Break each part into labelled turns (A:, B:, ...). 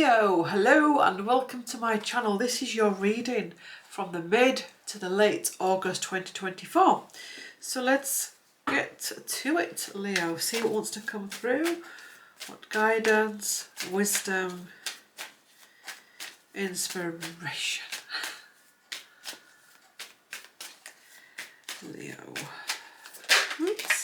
A: Leo, hello and welcome to my channel. This is your reading from the mid to the late August 2024. So let's get to it, Leo. See what wants to come through. What guidance, wisdom, inspiration. Leo. Oops.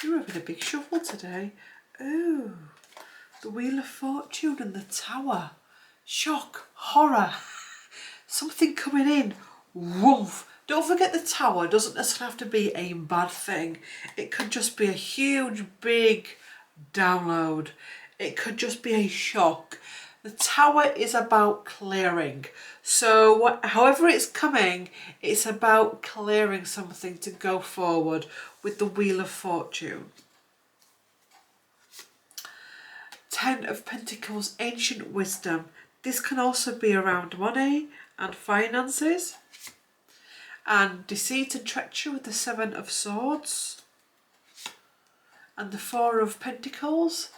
A: You're having a big shuffle today. Oh, the Wheel of Fortune and the Tower. Shock, horror, something coming in. Woof. Don't forget the Tower doesn't necessarily have to be a bad thing. It could just be a huge, big download. It could just be a shock. The Tower is about clearing. So however it's coming, it's about clearing something to go forward with the Wheel of Fortune. Ten of Pentacles, ancient wisdom. This can also be around money and finances. And deceit and treachery with the Seven of Swords. And the Four of Pentacles.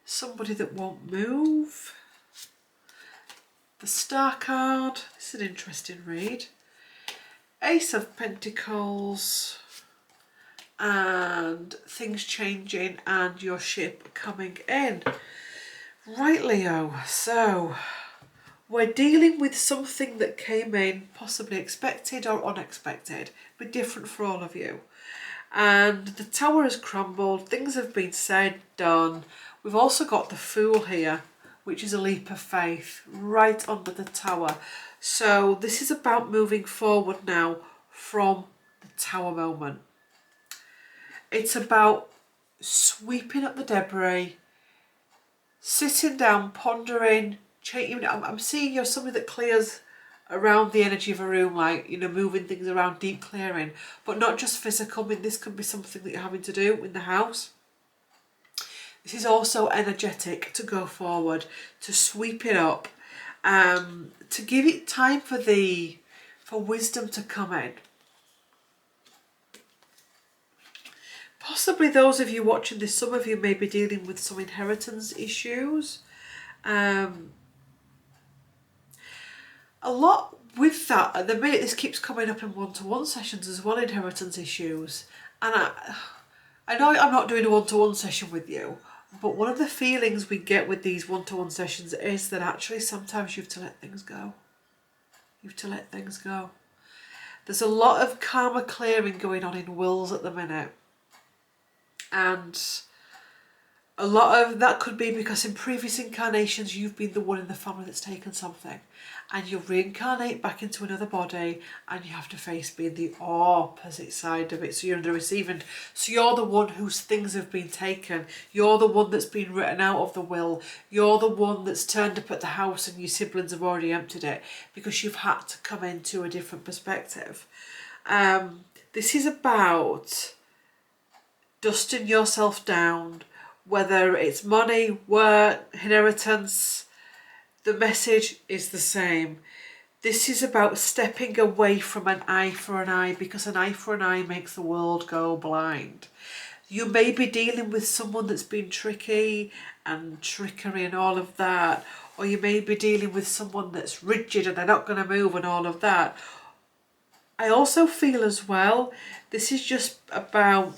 A: Somebody that won't move. The Star card. This is an interesting read. Ace of Pentacles. And things changing and your ship coming in. Right, Leo. So we're dealing with something that came in, possibly expected or unexpected, but different for all of you. And the Tower has crumbled. Things have been said, done. We've also got the Fool here, which is a leap of faith right under the Tower. So this is about moving forward now from the Tower moment. It's about sweeping up the debris, sitting down, pondering, changing. I'm seeing you're somebody that clears around the energy of a room, like, you know, moving things around, deep clearing, but not just physical. I mean, this could be something that you're having to do in the house. This is also energetic to go forward, to sweep it up, to give it time for wisdom to come in. Possibly those of you watching this, some of you may be dealing with some inheritance issues. A lot with that, at the minute this keeps coming up in one-to-one sessions as well, inheritance issues. And I know I'm not doing a one-to-one session with you, but one of the feelings we get with these one-to-one sessions is that actually sometimes you have to let things go. You have to let things go. There's a lot of karma clearing going on in wills at the minute. And a lot of that could be because in previous incarnations you've been the one in the family that's taken something, and you reincarnate back into another body and you have to face being the opposite side of it. So you're in the receiving. So you're the one whose things have been taken. You're the one that's been written out of the will. You're the one that's turned up at the house and your siblings have already emptied it because you've had to come into a different perspective. This is about dusting yourself down, whether it's money, work, inheritance. The message is the same. This is about stepping away from an eye for an eye, because an eye for an eye makes the world go blind. You may be dealing with someone that's been tricky and trickery and all of that, or you may be dealing with someone that's rigid and they're not going to move and all of that. I also feel as well, this is just about,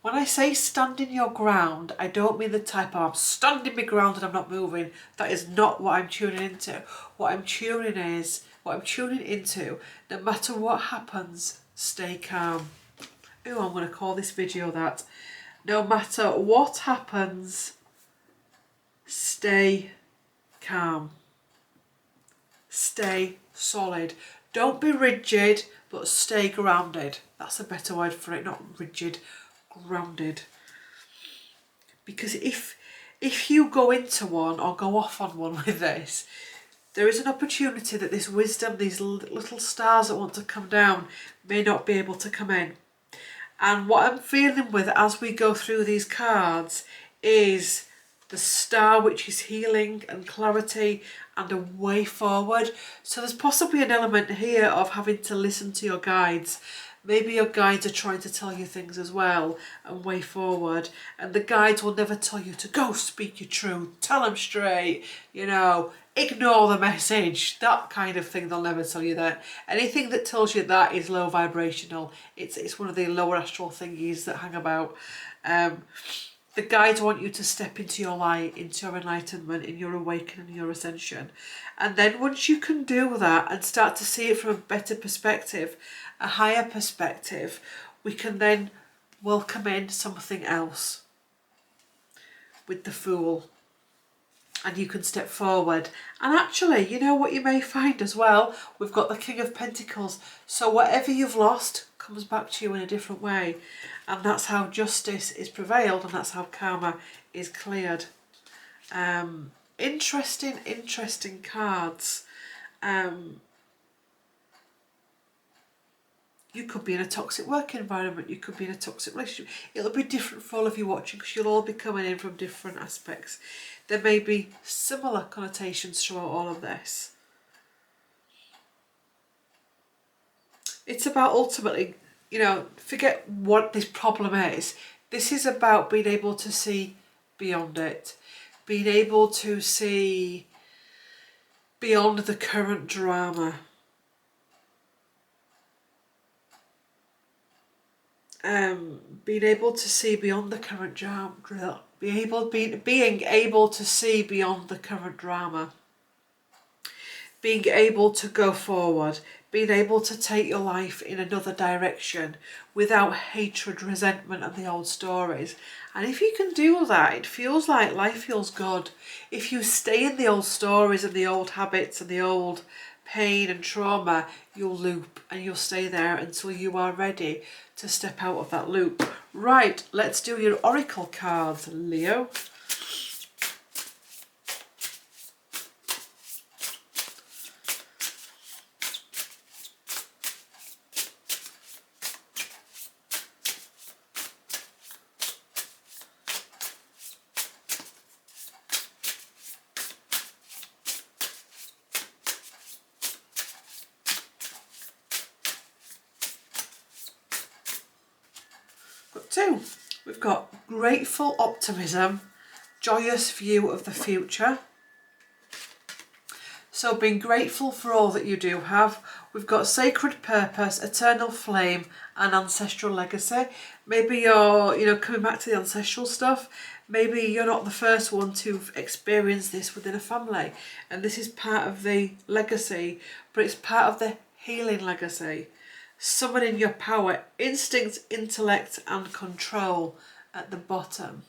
A: when I say standing your ground, I don't mean the type of I'm standing my ground and I'm not moving. That is not what I'm tuning into. What I'm tuning into, no matter what happens, stay calm. Oh, I'm going to call this video that. No matter what happens, stay calm. Stay solid. Don't be rigid, but stay grounded. That's a better word for it, not rigid. Grounded. Because if you go into one or go off on one with this, there is an opportunity that this wisdom, these little stars that want to come down, may not be able to come in. And what I'm feeling with as we go through these cards is the Star, which is healing and clarity and a way forward. So there's possibly an element here of having to listen to your guides. Maybe your guides are trying to tell you things as well and way forward. And the guides will never tell you to go speak your truth, tell them straight, you know, ignore the message, that kind of thing. They'll never tell you that. Anything that tells you that is low vibrational. It's one of the lower astral thingies that hang about. The guides want you to step into your light, into your enlightenment, in your awakening, your ascension. And then once you can do that and start to see it from a better perspective, a higher perspective, we can then welcome in something else with the Fool. And you can step forward. And actually, you know what you may find as well? We've got the King of Pentacles. So whatever you've lost comes back to you in a different way. And that's how justice is prevailed, and that's how karma is cleared. Interesting cards. You could be in a toxic work environment, you could be in a toxic relationship. It'll be different for all of you watching because you'll all be coming in from different aspects. There may be similar connotations throughout all of this. It's about ultimately, you know, forget what this problem is. This is about being able to see beyond it. Being able to see beyond the current drama. Being able to see beyond the current drama. Being able to see beyond the current drama. Being able to go forward. Being able to take your life in another direction without hatred, resentment and the old stories. And if you can do that, it feels like life feels good. If you stay in the old stories and the old habits and the old pain and trauma, you'll loop and you'll stay there until you are ready to step out of that loop. Right, let's do your oracle cards, Leo. Two, we've got grateful optimism, joyous view of the future. So being grateful for all that you do have. We've got sacred purpose, eternal flame and ancestral legacy. Maybe you're, coming back to the ancestral stuff. Maybe you're not the first one to experience this within a family. And this is part of the legacy, but it's part of the healing legacy. Summoning your power, instinct, intellect and control at the bottom.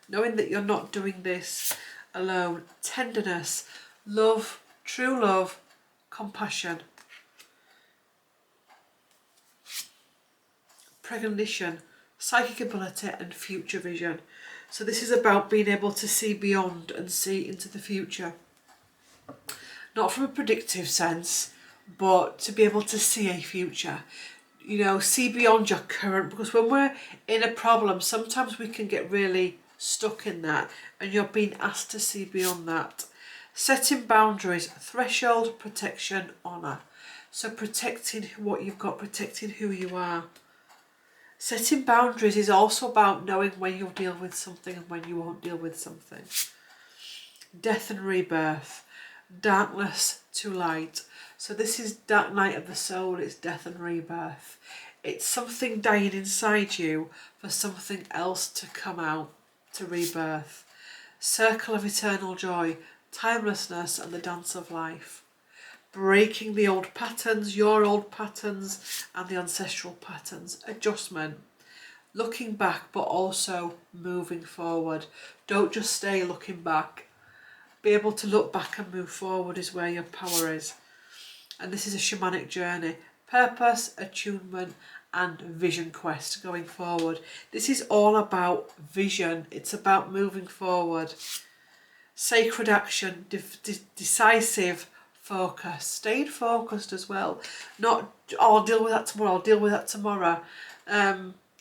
A: Knowing that you're not doing this alone. Tenderness, love, true love, compassion. Precognition, psychic ability and future vision. So this is about being able to see beyond and see into the future. Not from a predictive sense, but to be able to see a future, see beyond your current, because when we're in a problem, sometimes we can get really stuck in that and you're being asked to see beyond that. Setting boundaries, threshold, protection, honour. So protecting what you've got, protecting who you are. Setting boundaries is also about knowing when you'll deal with something and when you won't deal with something. Death and rebirth. Darkness to light. So this is dark night of the soul, it's death and rebirth. It's something dying inside you for something else to come out, to rebirth. Circle of eternal joy, timelessness and the dance of life. Breaking the old patterns, your old patterns and the ancestral patterns. Adjustment. Looking back but also moving forward. Don't just stay looking back. Be able to look back and move forward is where your power is. And this is a shamanic journey. Purpose, attunement and vision quest going forward. This is all about vision. It's about moving forward. Sacred action, decisive focus, staying focused as well. Not, oh, I'll deal with that tomorrow, I'll deal with that tomorrow.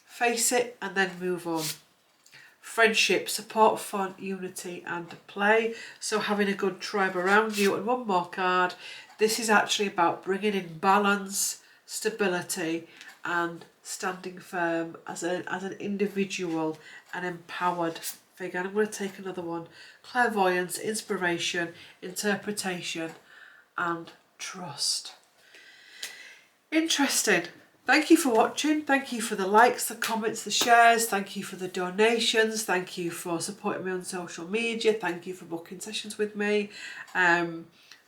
A: Face it and then move on. Friendship, support, fun, unity and play. So having a good tribe around you. And one more card. This is actually about bringing in balance, stability and standing firm as an individual and empowered figure. And I'm going to take another one. Clairvoyance, inspiration, interpretation and trust. Interesting. Thank you for watching. Thank you for the likes, the comments, the shares. Thank you for the donations. Thank you for supporting me on social media. Thank you for booking sessions with me.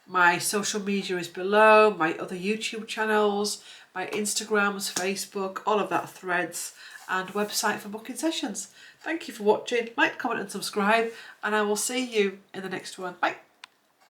A: My social media is below, my other YouTube channels, my Instagrams, Facebook, all of that, Threads and website for booking sessions. Thank you for watching. Like, comment and subscribe, and I will see you in the next one. Bye.